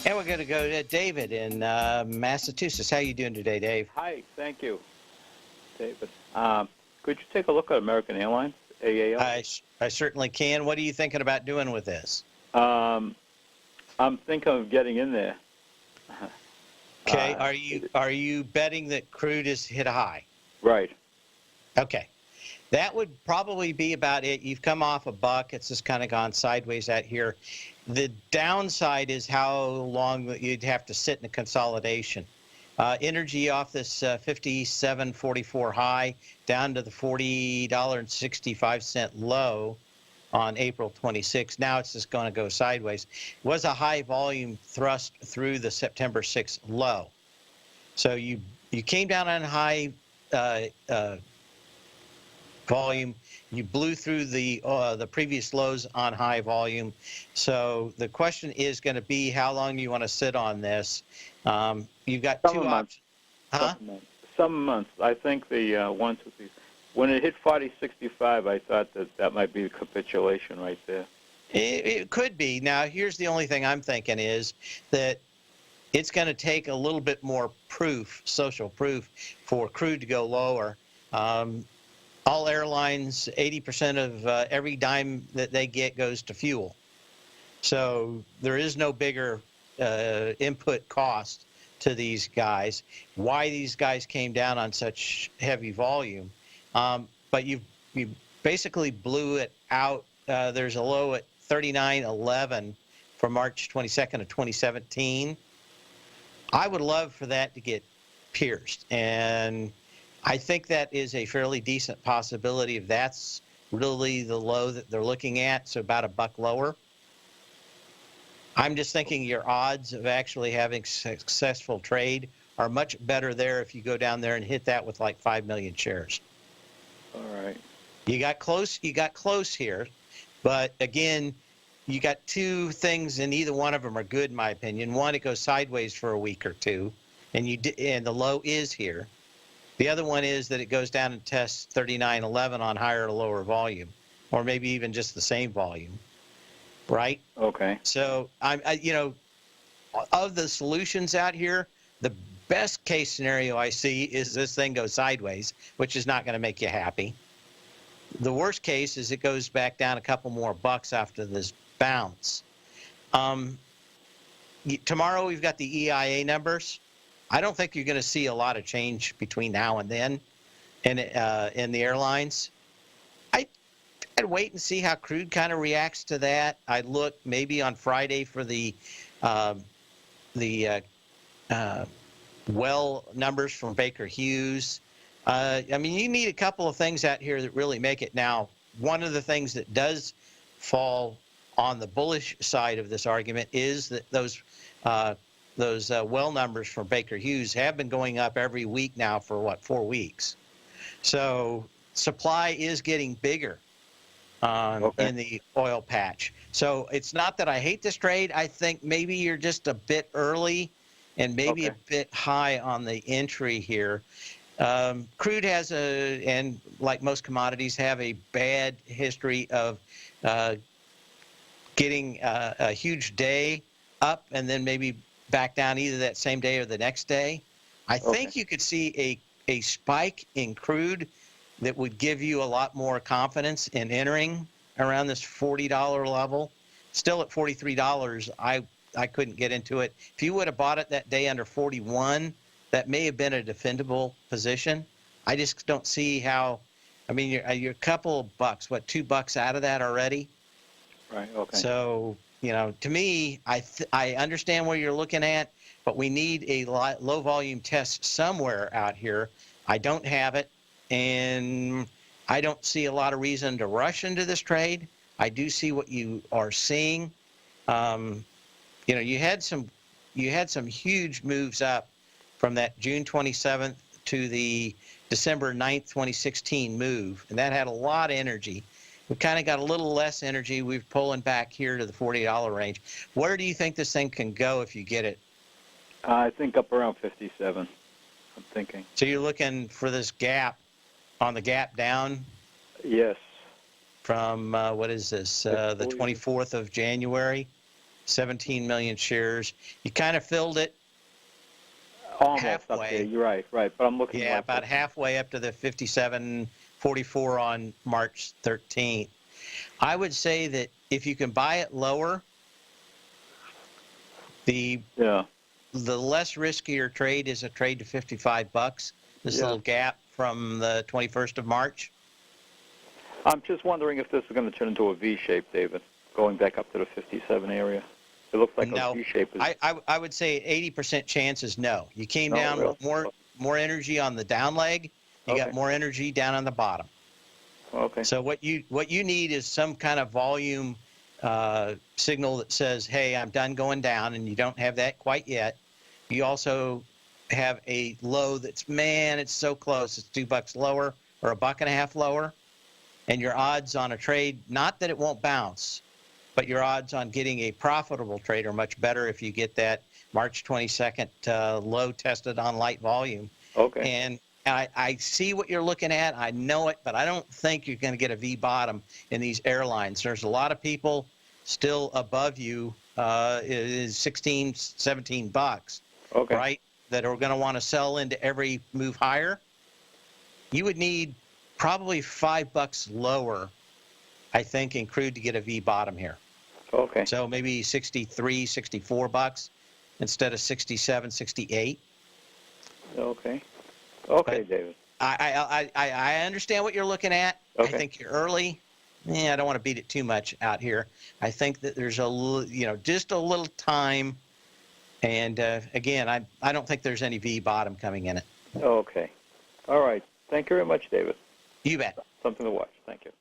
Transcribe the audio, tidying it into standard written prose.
And we're going to go to David in Massachusetts. How are you doing today, Dave? Hi, thank you, David. Could you take a look at American Airlines, AAL? I certainly can. What are you thinking about doing with this? I'm thinking of getting in there. Okay. Are you betting that crude has hit a high? Right. Okay. That would probably be about it. You've come off a buck. It's just kind of gone sideways out here. The downside is how long you'd have to sit in a consolidation. Energy off this 57.44 high down to the $40.65 low on April 26. Now it's just going to go sideways. It was a high volume thrust through the September 6th low. So you came down on high volume. You blew through the previous lows on high volume. So the question is going to be how long you want to sit on this. You've got two options. Some months. I think the ones with these, when it hit 40.65, I thought that might be a capitulation right there. It could be. Now, here's the only thing I'm thinking is that it's going to take a little bit more proof, social proof, for crude to go lower. All airlines, 80% of every dime that they get goes to fuel. So there is no bigger input cost to these guys. Why these guys came down on such heavy volume. But you basically blew it out. There's a low at 39.11 for March 22nd of 2017. I would love for that to get pierced. And I think that is a fairly decent possibility if that's really the low that they're looking at, so about a buck lower. I'm just thinking your odds of actually having successful trade are much better there if you go down there and hit that with like 5 million shares. All right. You got close here, but again, you got two things and either one of them are good in my opinion. One, it goes sideways for a week or two, and the low is here. The other one is that it goes down and tests 39.11 on higher or lower volume, or maybe even just the same volume, right? Okay. So of the solutions out here, the best case scenario I see is this thing goes sideways, which is not going to make you happy. The worst case is it goes back down a couple more bucks after this bounce. Tomorrow we've got the EIA numbers. I don't think you're going to see a lot of change between now and then in the airlines. I'd wait and see how crude kind of reacts to that. I'd look maybe on Friday for the well numbers from Baker Hughes. I mean, you need a couple of things out here that really make it. Now, one of the things that does fall on the bullish side of this argument is that those well numbers from Baker Hughes have been going up every week now for 4 weeks. So supply is getting bigger in the oil patch. So it's not that I hate this trade. I think maybe you're just a bit early and maybe a bit high on the entry here. Crude has and like most commodities, have a bad history of getting a huge day up and then maybe back down either that same day or the next day. I think you could see a spike in crude that would give you a lot more confidence in entering around this $40 level. Still at $43, I couldn't get into it. If you would have bought it that day under 41, that may have been a defendable position. I just don't see how. I mean, you're a couple of bucks, $2 out of that already? Right, okay. So, to me, I understand what you're looking at, but we need a low volume test somewhere out here. I don't have it, and I don't see a lot of reason to rush into this trade. I do see what you are seeing. You had some huge moves up from that June 27th to the December 9th, 2016 move, and that had a lot of energy. We kind of got a little less energy. We're pulling back here to the $40 range. Where do you think this thing can go if you get it? I think up around 57, I'm thinking. So you're looking for this gap, on the gap down? Yes. From, what is this, the 24th of January? 17 million shares. You kind of filled it Almost up halfway. there. You're right. But I'm looking. Yeah, like about halfway up to the 57.44 on March 13th. I would say that if you can buy it lower, the less riskier trade is a trade to $55. This little gap from the 21st of March. I'm just wondering if this is going to turn into a V shape, David, going back up to the 57 area. It looks like a V shape. I would say 80% chance is no. You came down with more energy on the down leg. You got more energy down on the bottom. Okay. So what you need is some kind of volume signal that says, hey, I'm done going down, and you don't have that quite yet. You also have a low that's, man, it's so close. It's $2 lower or $1.50 lower. And your odds on a trade, not that it won't bounce, but your odds on getting a profitable trade are much better if you get that March 22nd low tested on light volume. Okay. And I see what you're looking at. I know it, but I don't think you're going to get a V bottom in these airlines. There's a lot of people still above you, is $16, $17, right, that are going to want to sell into every move higher. You would need probably $5 lower, I think, in crude to get a V bottom here. Okay. So maybe 63, $64 instead of 67, 68. Okay. But David. I understand what you're looking at. Okay. I think you're early. I don't want to beat it too much out here. I think that there's just a little time. And again, I don't think there's any V bottom coming in it. Okay. All right. Thank you very much, David. You bet. Something to watch. Thank you.